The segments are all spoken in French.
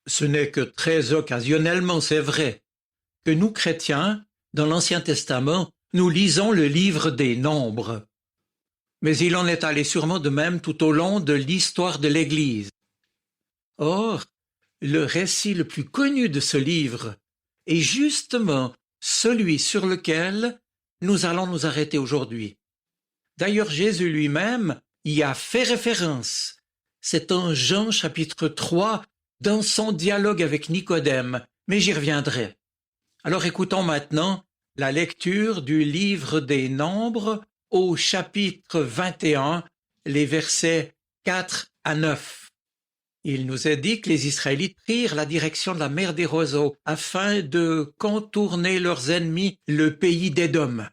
Ce n'est que très occasionnellement, c'est vrai, que nous chrétiens, dans l'Ancien Testament, nous lisons le livre des Nombres. Mais il en est allé sûrement de même tout au long de l'histoire de l'Église. Or, le récit le plus connu de ce livre est justement celui sur lequel nous allons nous arrêter aujourd'hui. D'ailleurs, Jésus lui-même y a fait référence. C'est en Jean chapitre 3, dans son dialogue avec Nicodème, mais j'y reviendrai. Alors écoutons maintenant la lecture du livre des Nombres au chapitre 21, les versets 4 à 9. Il nous est dit que les Israélites prirent la direction de la mer des roseaux afin de contourner leurs ennemis, le pays d'Édom.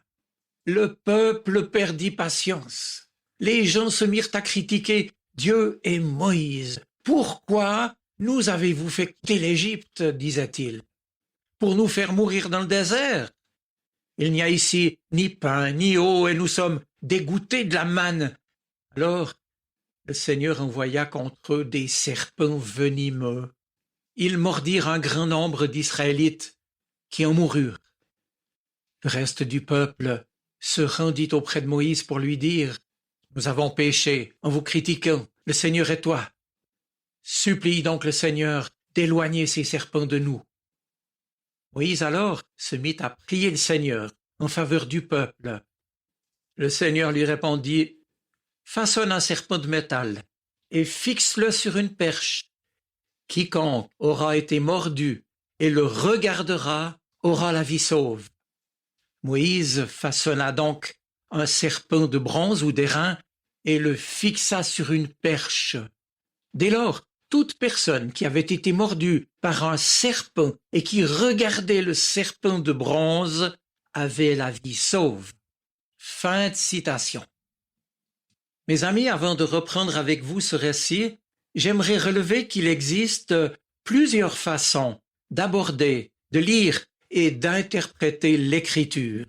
Le peuple perdit patience. Les gens se mirent à critiquer Dieu et Moïse. « Pourquoi nous avez-vous fait quitter l'Égypte ?» disait-il. « Pour nous faire mourir dans le désert. Il n'y a ici ni pain, ni eau, et nous sommes dégoûtés de la manne. » Alors, le Seigneur envoya contre eux des serpents venimeux. Ils mordirent un grand nombre d'Israélites qui en moururent. Le reste du peuple se rendit auprès de Moïse pour lui dire « Nous avons péché en vous critiquant, le Seigneur et toi. Supplie donc le Seigneur d'éloigner ces serpents de nous. » Moïse alors se mit à prier le Seigneur en faveur du peuple. Le Seigneur lui répondit « Façonne un serpent de métal et fixe-le sur une perche. Quiconque aura été mordu et le regardera aura la vie sauve. » Moïse façonna donc un serpent de bronze ou d'airain et le fixa sur une perche. Dès lors, toute personne qui avait été mordue par un serpent et qui regardait le serpent de bronze avait la vie sauve. Fin de citation. Mes amis, avant de reprendre avec vous ce récit, j'aimerais relever qu'il existe plusieurs façons d'aborder, de lire et d'interpréter l'écriture.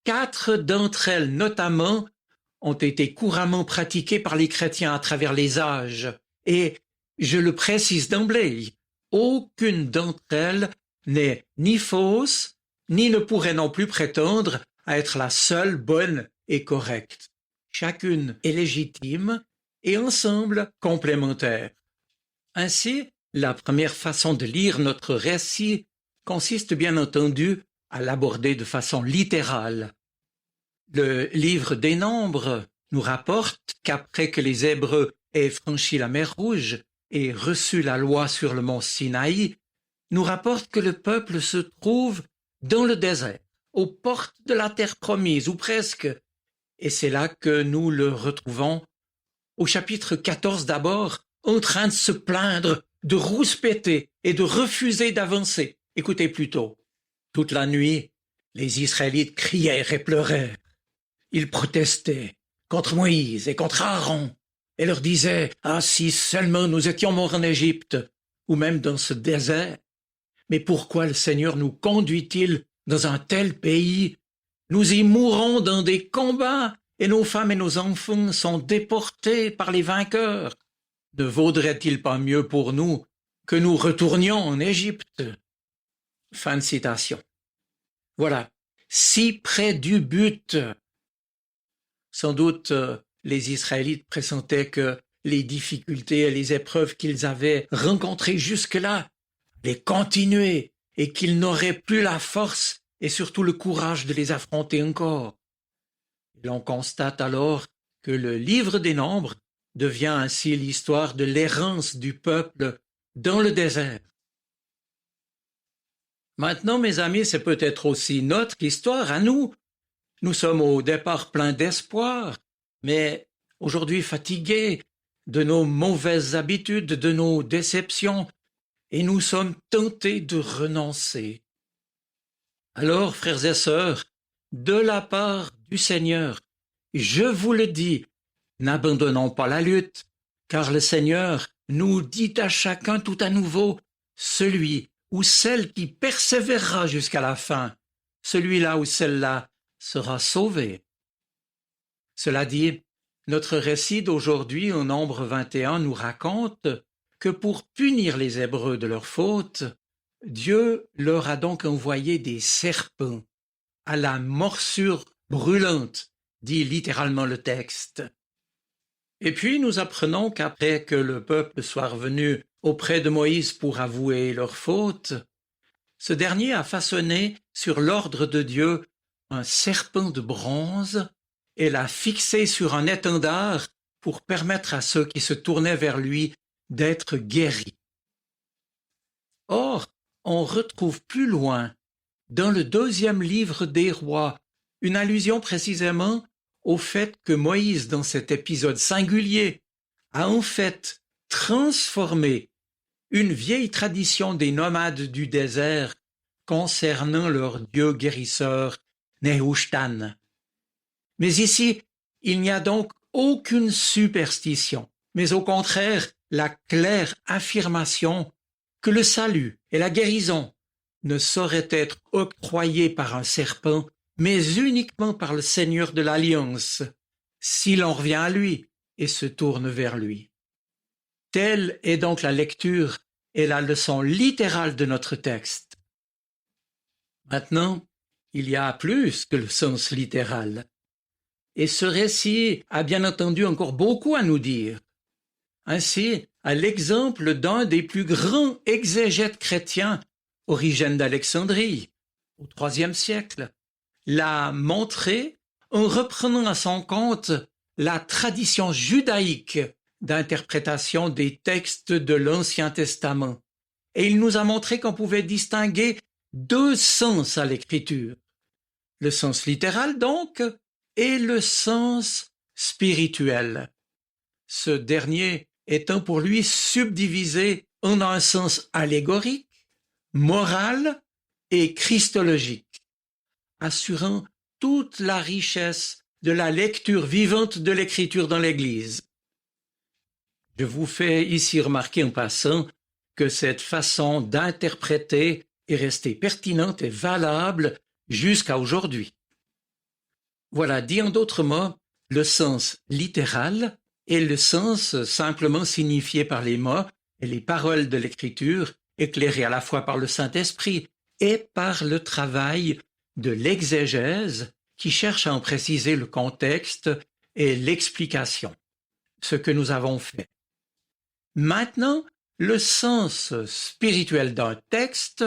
4 d'entre elles, notamment, ont été couramment pratiquées par les chrétiens à travers les âges. Et, je le précise d'emblée, aucune d'entre elles n'est ni fausse, ni ne pourrait non plus prétendre à être la seule bonne et correcte. Chacune est légitime et ensemble complémentaires. Ainsi, la première façon de lire notre récit consiste bien entendu à l'aborder de façon littérale. Le livre des Nombres nous rapporte qu'après que les Hébreux aient franchi la mer Rouge et reçu la loi sur le mont Sinaï, nous rapporte que le peuple se trouve dans le désert, aux portes de la terre promise, ou presque, et c'est là que nous le retrouvons au chapitre 14 d'abord, en train de se plaindre, de rouspéter et de refuser d'avancer. Écoutez plutôt. Toute la nuit, les Israélites crièrent et pleurèrent. Ils protestaient contre Moïse et contre Aaron et leur disaient « Ah, si seulement nous étions morts en Égypte ou même dans ce désert. Mais pourquoi le Seigneur nous conduit-il dans un tel pays? Nous y mourons dans des combats et nos femmes et nos enfants sont déportés par les vainqueurs. Ne vaudrait-il pas mieux pour nous que nous retournions en Égypte ?» Fin de citation. Voilà, si près du but. Sans doute, les Israélites pressentaient que les difficultés et les épreuves qu'ils avaient rencontrées jusque-là allaient continuer et qu'ils n'auraient plus la force et surtout le courage de les affronter encore. Et l'on constate alors que le livre des Nombres devient ainsi l'histoire de l'errance du peuple dans le désert. Maintenant, mes amis, c'est peut-être aussi notre histoire à nous. Nous sommes au départ pleins d'espoir, mais aujourd'hui fatigués de nos mauvaises habitudes, de nos déceptions, et nous sommes tentés de renoncer. Alors, frères et sœurs, de la part du Seigneur, je vous le dis, n'abandonnons pas la lutte, car le Seigneur nous dit à chacun tout à nouveau, celui ou celle qui persévérera jusqu'à la fin, celui-là ou celle-là sera sauvé. Cela dit, notre récit d'aujourd'hui au nombre 21 nous raconte que pour punir les Hébreux de leur faute, Dieu leur a donc envoyé des serpents à la morsure brûlante, dit littéralement le texte. Et puis nous apprenons qu'après que le peuple soit revenu auprès de Moïse pour avouer leur faute, ce dernier a façonné sur l'ordre de Dieu un serpent de bronze et l'a fixé sur un étendard pour permettre à ceux qui se tournaient vers lui d'être guéris. Or, on retrouve plus loin, dans le 2e livre des Rois, une allusion précisément au fait que Moïse, dans cet épisode singulier, a en fait transformé une vieille tradition des nomades du désert concernant leur dieu guérisseur Nehushtan. Mais ici, il n'y a donc aucune superstition, mais au contraire la claire affirmation que le salut et la guérison ne sauraient être octroyés par un serpent, mais uniquement par le Seigneur de l'Alliance, si l'on revient à lui et se tourne vers lui. Telle est donc la lecture et la leçon littérale de notre texte. Maintenant, il y a plus que le sens littéral. Et ce récit a bien entendu encore beaucoup à nous dire. Ainsi, à l'exemple d'un des plus grands exégètes chrétiens, Origène d'Alexandrie, au IIIe siècle, l'a montré en reprenant à son compte la tradition judaïque d'interprétation des textes de l'Ancien Testament. Et il nous a montré qu'on pouvait distinguer 2 sens à l'écriture. Le sens littéral, donc, et le sens spirituel. Ce dernier étant pour lui subdivisé en un sens allégorique, moral et christologique, assurant toute la richesse de la lecture vivante de l'écriture dans l'Église. Je vous fais ici remarquer en passant que cette façon d'interpréter est restée pertinente et valable jusqu'à aujourd'hui. Voilà, dit en d'autres mots, le sens littéral et le sens simplement signifié par les mots et les paroles de l'écriture, éclairées à la fois par le Saint-Esprit et par le travail de l'exégèse qui cherche à en préciser le contexte et l'explication, ce que nous avons fait. Maintenant, le sens spirituel d'un texte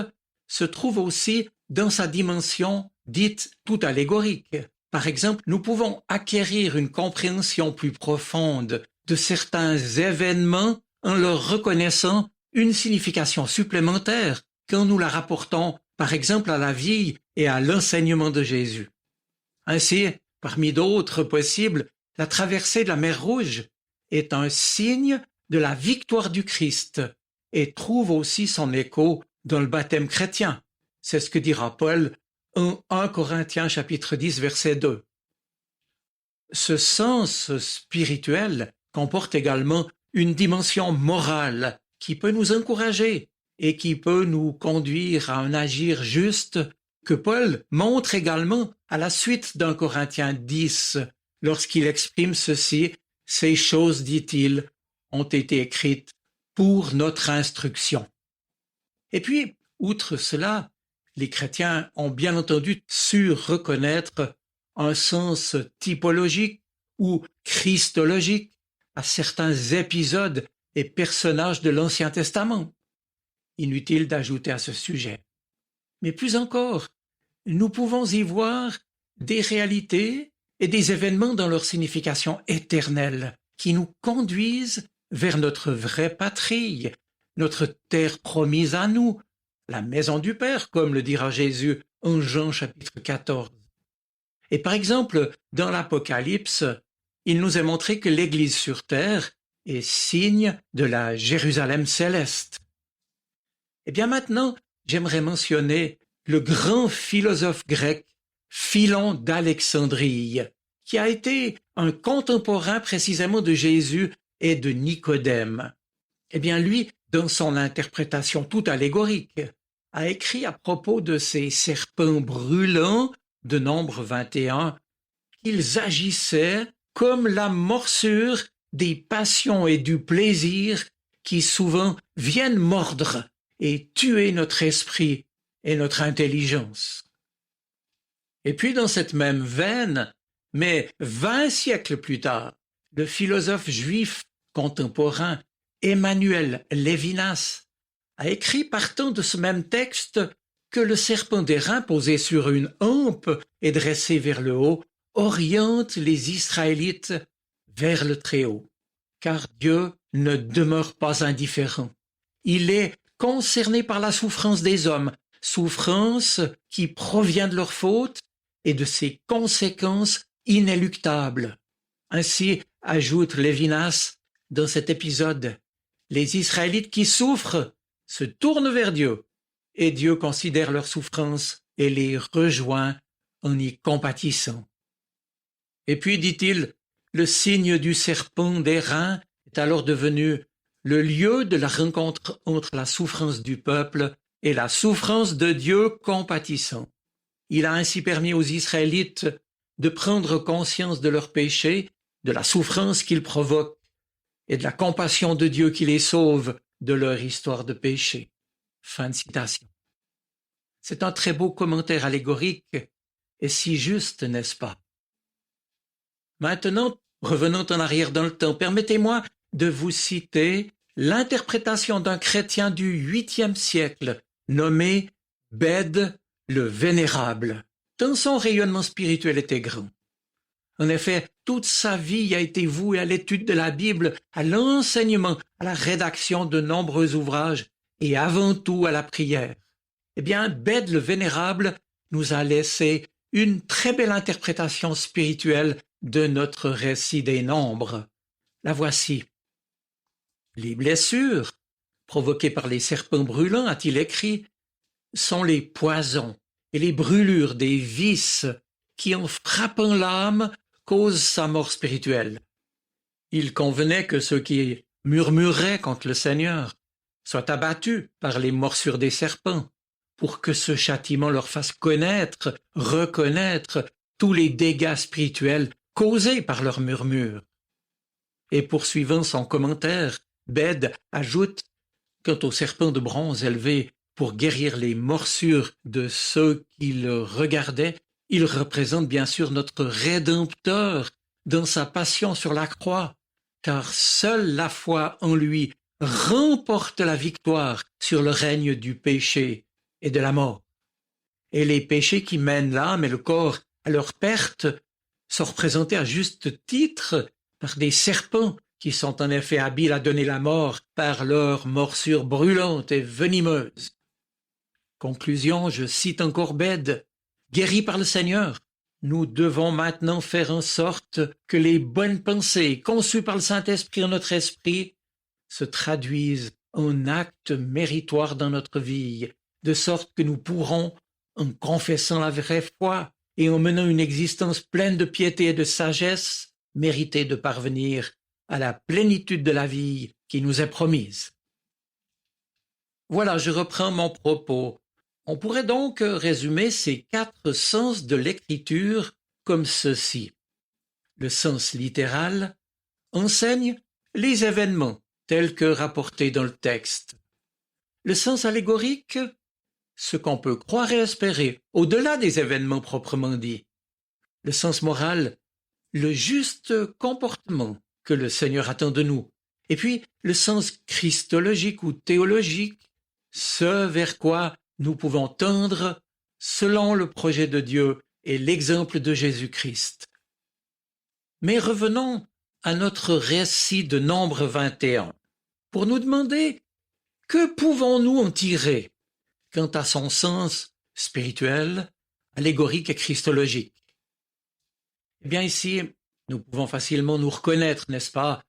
se trouve aussi dans sa dimension dite tout allégorique. Par exemple, nous pouvons acquérir une compréhension plus profonde de certains événements en leur reconnaissant une signification supplémentaire quand nous la rapportons, par exemple, à la vie et à l'enseignement de Jésus. Ainsi, parmi d'autres possibles, la traversée de la mer Rouge est un signe de la victoire du Christ et trouve aussi son écho dans le baptême chrétien. C'est ce que dira Paul en 1 Corinthiens chapitre 10 verset 2. Ce sens spirituel comporte également une dimension morale qui peut nous encourager et qui peut nous conduire à un agir juste que Paul montre également à la suite d'1 Corinthiens 10 lorsqu'il exprime ceci: « Ces choses, dit-il, ont été écrites pour notre instruction. » Et puis, outre cela, les chrétiens ont bien entendu su reconnaître un sens typologique ou christologique à certains épisodes et personnages de l'Ancien Testament. Inutile d'ajouter à ce sujet. Mais plus encore, nous pouvons y voir des réalités et des événements dans leur signification éternelle qui nous conduisent vers notre vraie patrie, notre terre promise à nous, la maison du Père, comme le dira Jésus en Jean chapitre 14. Et par exemple, dans l'Apocalypse, il nous est montré que l'Église sur terre est signe de la Jérusalem céleste. Eh bien maintenant, j'aimerais mentionner le grand philosophe grec Philon d'Alexandrie, qui a été un contemporain précisément de Jésus et de Nicodème. Eh bien lui, dans son interprétation toute allégorique, a écrit à propos de ces serpents brûlants de Nombre 21 qu'ils agissaient comme la morsure des passions et du plaisir qui souvent viennent mordre et tuer notre esprit et notre intelligence. Et puis dans cette même veine, mais 20 siècles plus tard, le philosophe juif contemporain Emmanuel Lévinas a écrit partant de ce même texte que le serpent d'airain posé sur une hampe et dressé vers le haut oriente les Israélites vers le Très-Haut, car Dieu ne demeure pas indifférent. Il est concerné par la souffrance des hommes, souffrance qui provient de leur faute et de ses conséquences inéluctables. Ainsi, ajoute Lévinas dans cet épisode, les Israélites qui souffrent se tournent vers Dieu, et Dieu considère leur souffrance et les rejoint en y compatissant. Et puis, dit-il, le signe du serpent d'airain est alors devenu le lieu de la rencontre entre la souffrance du peuple et la souffrance de Dieu compatissant. Il a ainsi permis aux Israélites de prendre conscience de leurs péchés, de la souffrance qu'ils provoquent et de la compassion de Dieu qui les sauve de leur histoire de péché. Fin de citation. C'est un très beau commentaire allégorique et si juste, n'est-ce pas? Maintenant, revenons en arrière dans le temps, permettez-moi de vous citer l'interprétation d'un chrétien du 8e siècle nommé Bède le Vénérable, tant son rayonnement spirituel était grand. En effet, toute sa vie a été vouée à l'étude de la Bible, à l'enseignement, à la rédaction de nombreux ouvrages et avant tout à la prière. Eh bien, Bède le Vénérable nous a laissé une très belle interprétation spirituelle de notre récit des nombres. La voici. Les blessures provoquées par les serpents brûlants, a-t-il écrit, sont les poisons et les brûlures des vices qui, en frappant l'âme, causent sa mort spirituelle. Il convenait que ceux qui murmuraient contre le Seigneur soient abattus par les morsures des serpents, pour que ce châtiment leur fasse connaître, reconnaître tous les dégâts spirituels causés par leurs murmures. Et poursuivant son commentaire, Bède ajoute, quant au serpent de bronze élevé pour guérir les morsures de ceux qui le regardaient, il représente bien sûr notre Rédempteur dans sa passion sur la croix, car seule la foi en lui remporte la victoire sur le règne du péché et de la mort. Et les péchés qui mènent l'âme et le corps à leur perte sont représentés à juste titre par des serpents qui sont en effet habiles à donner la mort par leurs morsures brûlantes et venimeuses. Conclusion, je cite encore Bède, guéris par le Seigneur, nous devons maintenant faire en sorte que les bonnes pensées conçues par le Saint-Esprit en notre esprit se traduisent en actes méritoires dans notre vie, de sorte que nous pourrons, en confessant la vraie foi et en menant une existence pleine de piété et de sagesse, mériter de parvenir à la plénitude de la vie qui nous est promise. Voilà, je reprends mon propos. On pourrait donc résumer ces 4 sens de l'écriture comme ceci. Le sens littéral enseigne les événements tels que rapportés dans le texte. Le sens allégorique, ce qu'on peut croire et espérer, au-delà des événements proprement dits. Le sens moral, le juste comportement que le Seigneur attend de nous. Et puis, le sens christologique ou théologique, ce vers quoi nous pouvons tendre selon le projet de Dieu et l'exemple de Jésus-Christ. Mais revenons à notre récit de Nombre 21 pour nous demander que pouvons-nous en tirer quant à son sens spirituel, allégorique et christologique. Eh bien ici, nous pouvons facilement nous reconnaître, n'est-ce pas,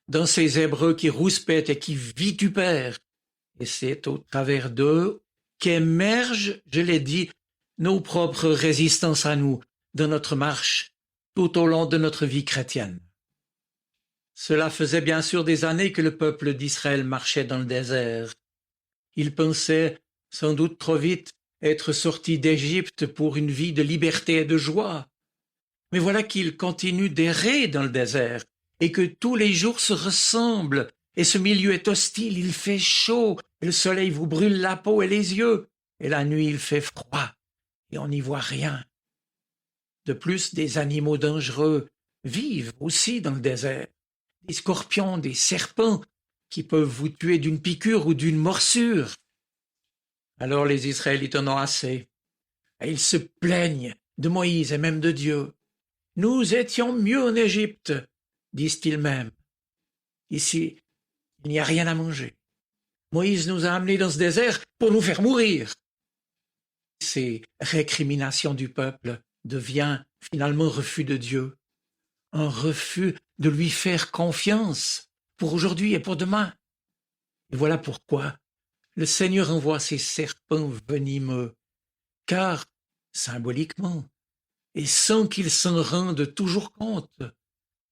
dans ces Hébreux qui rouspètent et qui vitupèrent. Et c'est au travers d'eux qu'émergent, je l'ai dit, nos propres résistances à nous dans notre marche tout au long de notre vie chrétienne. Cela faisait bien sûr des années que le peuple d'Israël marchait dans le désert. Il pensait, sans doute trop vite, être sorti d'Égypte pour une vie de liberté et de joie. Mais voilà qu'il continue d'errer dans le désert et que tous les jours se ressemblent et ce milieu est hostile, il fait chaud, et le soleil vous brûle la peau et les yeux, et la nuit il fait froid, et on n'y voit rien. De plus, des animaux dangereux vivent aussi dans le désert, des scorpions, des serpents, qui peuvent vous tuer d'une piqûre ou d'une morsure. Alors les Israélites en ont assez, et ils se plaignent de Moïse et même de Dieu. « Nous étions mieux en Égypte, disent-ils même. Ici, il n'y a rien à manger. Moïse nous a amenés dans ce désert pour nous faire mourir. » Ces récriminations du peuple deviennent finalement refus de Dieu, un refus de lui faire confiance pour aujourd'hui et pour demain. Et voilà pourquoi le Seigneur envoie ces serpents venimeux, car, symboliquement, et sans qu'ils s'en rendent toujours compte,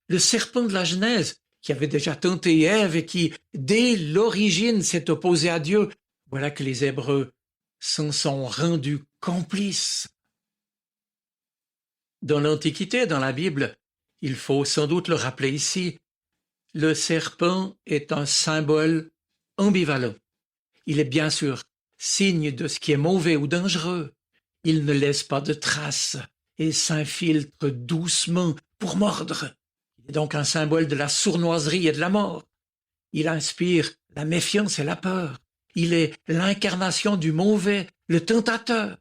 le serpent de la Genèse, qui avait déjà tenté Ève et qui, dès l'origine, s'est opposé à Dieu, voilà que les Hébreux s'en sont rendus complices. Dans l'Antiquité, dans la Bible, il faut sans doute le rappeler ici, le serpent est un symbole ambivalent. Il est bien sûr signe de ce qui est mauvais ou dangereux. Il ne laisse pas de traces et s'infiltre doucement pour mordre. Il est donc un symbole de la sournoiserie et de la mort. Il inspire la méfiance et la peur. Il est l'incarnation du mauvais, le tentateur.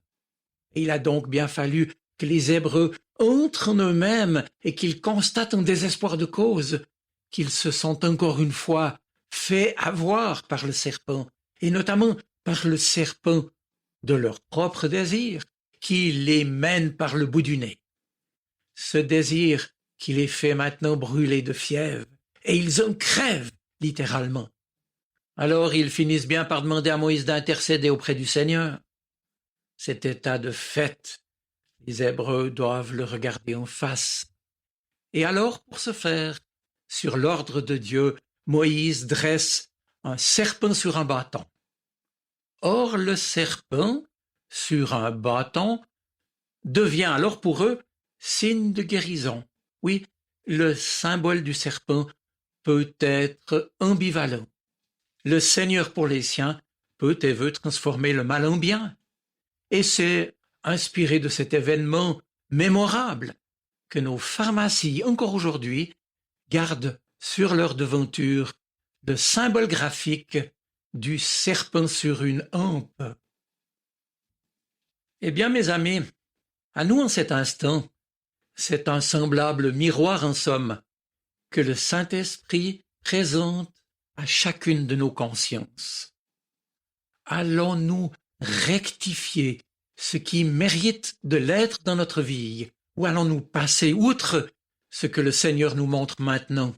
Et il a donc bien fallu que les Hébreux entrent en eux-mêmes et qu'ils constatent en désespoir de cause qu'ils se sont encore une fois fait avoir par le serpent, et notamment par le serpent de leur propre désir, qui les mène par le bout du nez. Ce désir qui les fait maintenant brûler de fièvre, et ils en crèvent littéralement. Alors ils finissent bien par demander à Moïse d'intercéder auprès du Seigneur. Cet état de fait, les Hébreux doivent le regarder en face. Et alors, pour ce faire, sur l'ordre de Dieu, Moïse dresse un serpent sur un bâton. Or, le serpent, sur un bâton, devient alors pour eux signe de guérison. Oui, le symbole du serpent peut être ambivalent. Le Seigneur pour les siens peut et veut transformer le mal en bien. Et c'est inspiré de cet événement mémorable que nos pharmacies, encore aujourd'hui, gardent sur leur devanture le symbole graphique du serpent sur une hampe. Eh bien, mes amis, à nous en cet instant, c'est un semblable miroir en somme que le Saint-Esprit présente à chacune de nos consciences. Allons-nous rectifier ce qui mérite de l'être dans notre vie, ou allons-nous passer outre ce que le Seigneur nous montre maintenant?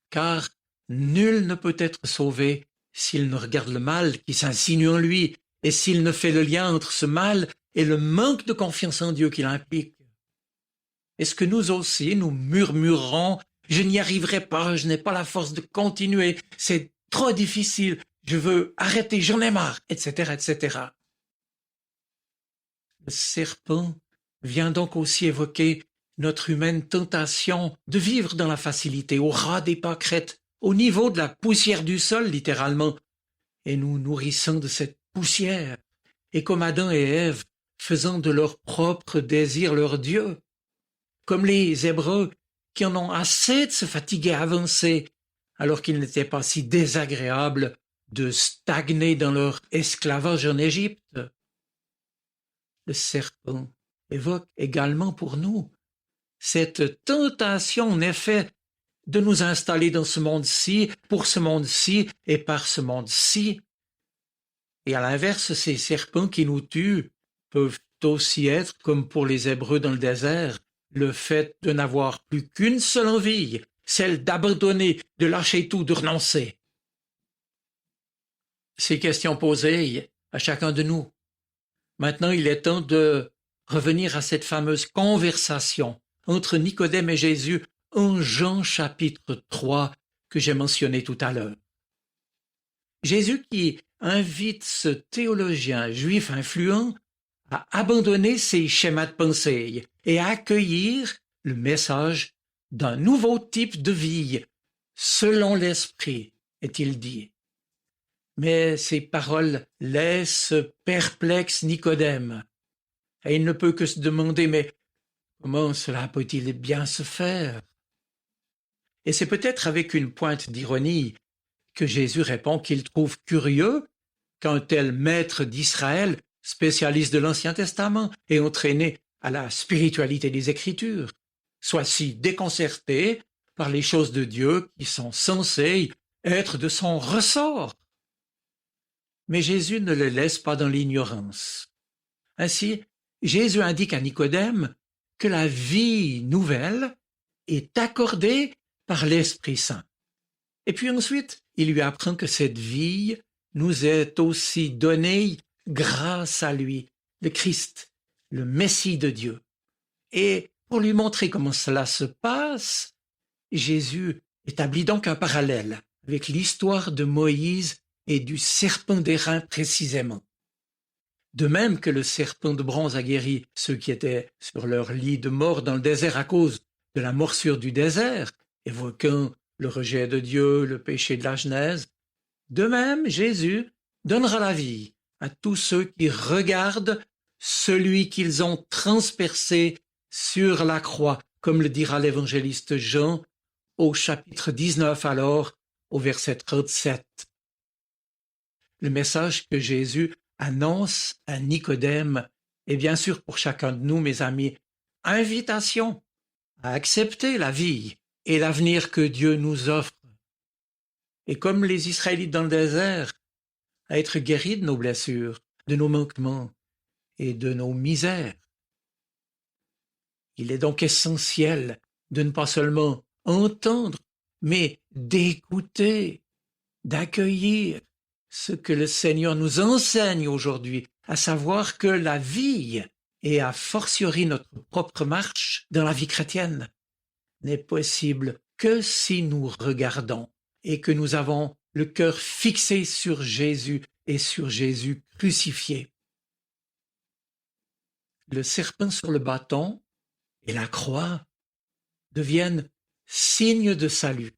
Car nul ne peut être sauvé s'il ne regarde le mal qui s'insinue en lui, et s'il ne fait le lien entre ce mal et le manque de confiance en Dieu qu'il implique. Est-ce que nous aussi, nous murmurons « Je n'y arriverai pas, je n'ai pas la force de continuer, c'est trop difficile, je veux arrêter, j'en ai marre, etc., etc. » Le serpent vient donc aussi évoquer notre humaine tentation de vivre dans la facilité, au ras des pâquerettes, au niveau de la poussière du sol, littéralement, et nous nourrissant de cette poussière, et comme Adam et Ève, faisant de leur propre désir leur Dieu, comme les Hébreux qui en ont assez de se fatiguer à avancer, alors qu'il n'était pas si désagréable de stagner dans leur esclavage en Égypte. Le serpent évoque également pour nous cette tentation, en effet, de nous installer dans ce monde-ci, pour ce monde-ci et par ce monde-ci. Et à l'inverse, ces serpents qui nous tuent peuvent aussi être, comme pour les Hébreux dans le désert, le fait de n'avoir plus qu'une seule envie, celle d'abandonner, de lâcher tout, de renoncer. Ces questions posées à chacun de nous. Maintenant, il est temps de revenir à cette fameuse conversation entre Nicodème et Jésus en Jean chapitre 3 que j'ai mentionné tout à l'heure. Jésus qui invite ce théologien juif influent à abandonner ses schémas de pensée et à accueillir le message d'un nouveau type de vie selon l'esprit, est-il dit. Mais ces paroles laissent perplexe Nicodème. Et il ne peut que se demander, mais comment cela peut-il bien se faire? Et c'est peut-être avec une pointe d'ironie que Jésus répond qu'il trouve curieux qu'un tel maître d'Israël, spécialiste de l'Ancien Testament et entraîné à la spiritualité des Écritures, soit si déconcerté par les choses de Dieu qui sont censées être de son ressort. Mais Jésus ne le laisse pas dans l'ignorance. Ainsi, Jésus indique à Nicodème que la vie nouvelle est accordée par l'Esprit Saint. Et puis ensuite, il lui apprend que cette vie nous est aussi donnée grâce à lui, le Christ, le Messie de Dieu. Et pour lui montrer comment cela se passe, Jésus établit donc un parallèle avec l'histoire de Moïse et du serpent d'airain précisément. De même que le serpent de bronze a guéri ceux qui étaient sur leur lit de mort dans le désert à cause de la morsure du désert, évoquant le rejet de Dieu, le péché de la Genèse, de même Jésus donnera la vie à tous ceux qui regardent celui qu'ils ont transpercé sur la croix, comme le dira l'évangéliste Jean au chapitre 19 alors, au verset 37. Le message que Jésus annonce à Nicodème est bien sûr pour chacun de nous, mes amis, invitation à accepter la vie et l'avenir que Dieu nous offre. Et comme les Israélites dans le désert, à être guéris de nos blessures, de nos manquements et de nos misères. Il est donc essentiel de ne pas seulement entendre, mais d'écouter, d'accueillir ce que le Seigneur nous enseigne aujourd'hui, à savoir que la vie, et a fortiori notre propre marche dans la vie chrétienne, n'est possible que si nous regardons et que nous avons le cœur fixé sur Jésus et sur Jésus crucifié. Le serpent sur le bâton et la croix deviennent signes de salut.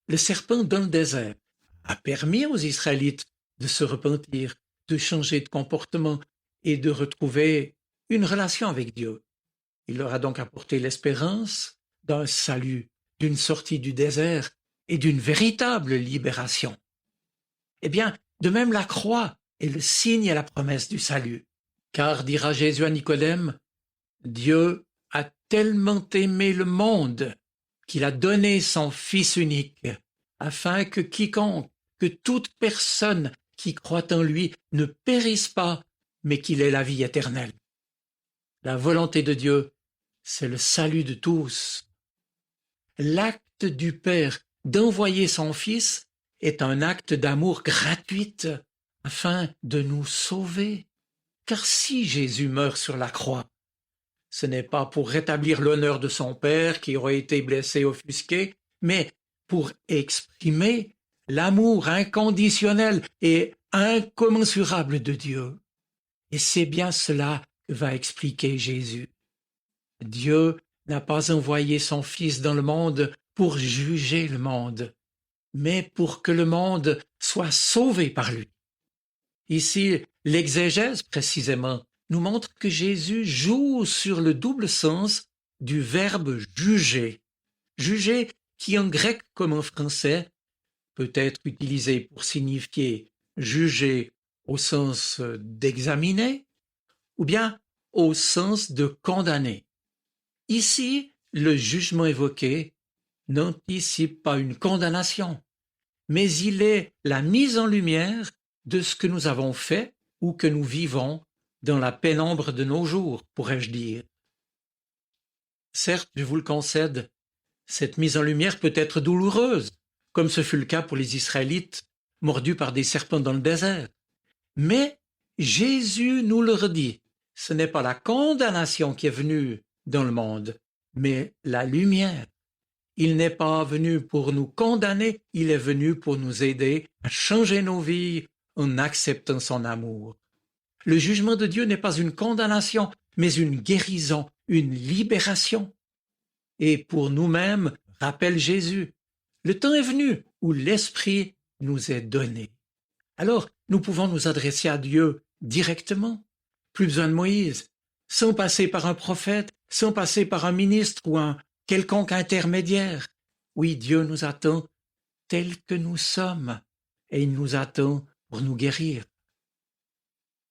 Le serpent dans le désert a permis aux Israélites de se repentir, de changer de comportement et de retrouver une relation avec Dieu. Il leur a donc apporté l'espérance d'un salut, d'une sortie du désert et d'une véritable libération. Eh bien, de même la croix est le signe et la promesse du salut. Car, dira Jésus à Nicodème, Dieu a tellement aimé le monde qu'il a donné son Fils unique, afin que quiconque, que toute personne qui croit en lui ne périsse pas, mais qu'il ait la vie éternelle. La volonté de Dieu, c'est le salut de tous. L'acte du Père d'envoyer son Fils est un acte d'amour gratuit afin de nous sauver. Car si Jésus meurt sur la croix, ce n'est pas pour rétablir l'honneur de son Père qui aurait été blessé, offusqué, mais pour exprimer l'amour inconditionnel et incommensurable de Dieu. Et c'est bien cela que va expliquer Jésus. Dieu n'a pas envoyé son Fils dans le monde pour juger le monde, mais pour que le monde soit sauvé par lui. Ici, l'exégèse précisément nous montre que Jésus joue sur le double sens du verbe juger. Juger qui en grec comme en français peut être utilisé pour signifier juger au sens d'examiner ou bien au sens de condamner. Ici, le jugement évoqué n'anticipe pas une condamnation, mais il est la mise en lumière de ce que nous avons fait ou que nous vivons dans la pénombre de nos jours, pourrais-je dire. Certes, je vous le concède, cette mise en lumière peut être douloureuse, comme ce fut le cas pour les Israélites mordus par des serpents dans le désert. Mais Jésus nous le redit, ce n'est pas la condamnation qui est venue dans le monde, mais la lumière. Il n'est pas venu pour nous condamner, il est venu pour nous aider à changer nos vies en acceptant son amour. Le jugement de Dieu n'est pas une condamnation, mais une guérison, une libération. Et pour nous-mêmes, rappelle Jésus, le temps est venu où l'Esprit nous est donné. Alors, nous pouvons nous adresser à Dieu directement. Plus besoin de Moïse, sans passer par un prophète, sans passer par un ministre ou un quelconque intermédiaire. Oui, Dieu nous attend tels que nous sommes, et il nous attend pour nous guérir.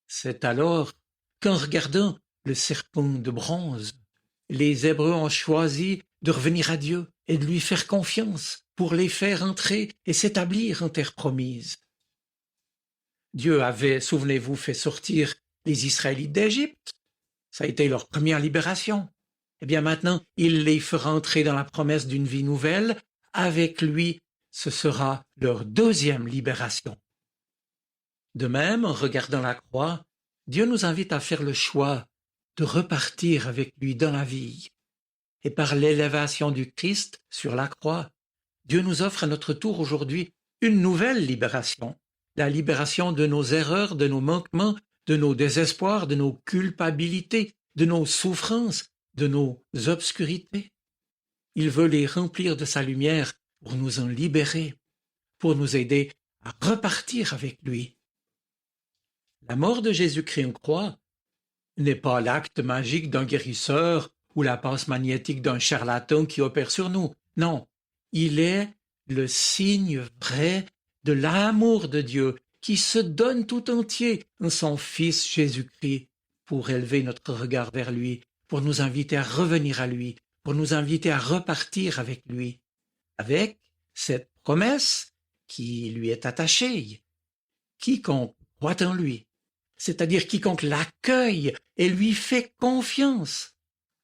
C'est alors qu'en regardant le serpent de bronze, les Hébreux ont choisi de revenir à Dieu et de lui faire confiance pour les faire entrer et s'établir en terre promise. Dieu avait, souvenez-vous, fait sortir les Israélites d'Égypte. Ça a été leur première libération. Eh bien maintenant, il les fera entrer dans la promesse d'une vie nouvelle. Avec lui, ce sera leur deuxième libération. De même, en regardant la croix, Dieu nous invite à faire le choix de repartir avec lui dans la vie. Et par l'élévation du Christ sur la croix, Dieu nous offre à notre tour aujourd'hui une nouvelle libération, la libération de nos erreurs, de nos manquements, de nos désespoirs, de nos culpabilités, de nos souffrances, de nos obscurités. Il veut les remplir de sa lumière pour nous en libérer, pour nous aider à repartir avec lui. La mort de Jésus-Christ en croix n'est pas l'acte magique d'un guérisseur ou la passe magnétique d'un charlatan qui opère sur nous. Non, il est le signe vrai de l'amour de Dieu qui se donne tout entier en son Fils Jésus-Christ pour élever notre regard vers lui, pour nous inviter à revenir à lui, pour nous inviter à repartir avec lui, avec cette promesse qui lui est attachée. Quiconque croit en lui, c'est-à-dire quiconque l'accueille et lui fait confiance,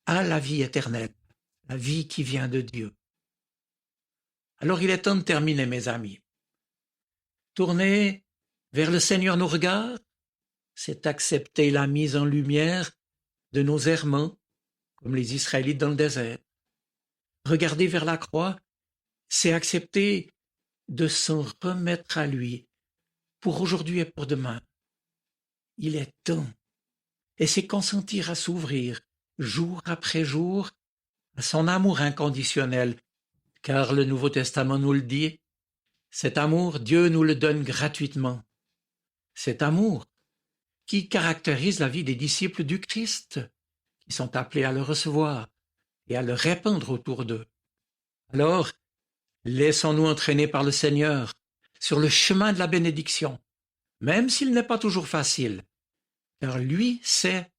a la vie éternelle, la vie qui vient de Dieu. Alors il est temps de terminer, mes amis. Tourner vers le Seigneur nos regards, c'est accepter la mise en lumière de nos errements, comme les Israélites dans le désert. Regarder vers la croix, c'est accepter de s'en remettre à lui, pour aujourd'hui et pour demain. Il est temps, et c'est consentir à s'ouvrir, jour après jour, à son amour inconditionnel, car le Nouveau Testament nous le dit, cet amour, Dieu nous le donne gratuitement. Cet amour qui caractérise la vie des disciples du Christ, qui sont appelés à le recevoir et à le répandre autour d'eux. Alors, laissons-nous entraîner par le Seigneur sur le chemin de la bénédiction, même s'il n'est pas toujours facile, car lui sait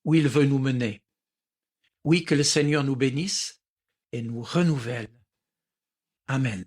où il veut nous mener. Oui, que le Seigneur nous bénisse et nous renouvelle. Amen.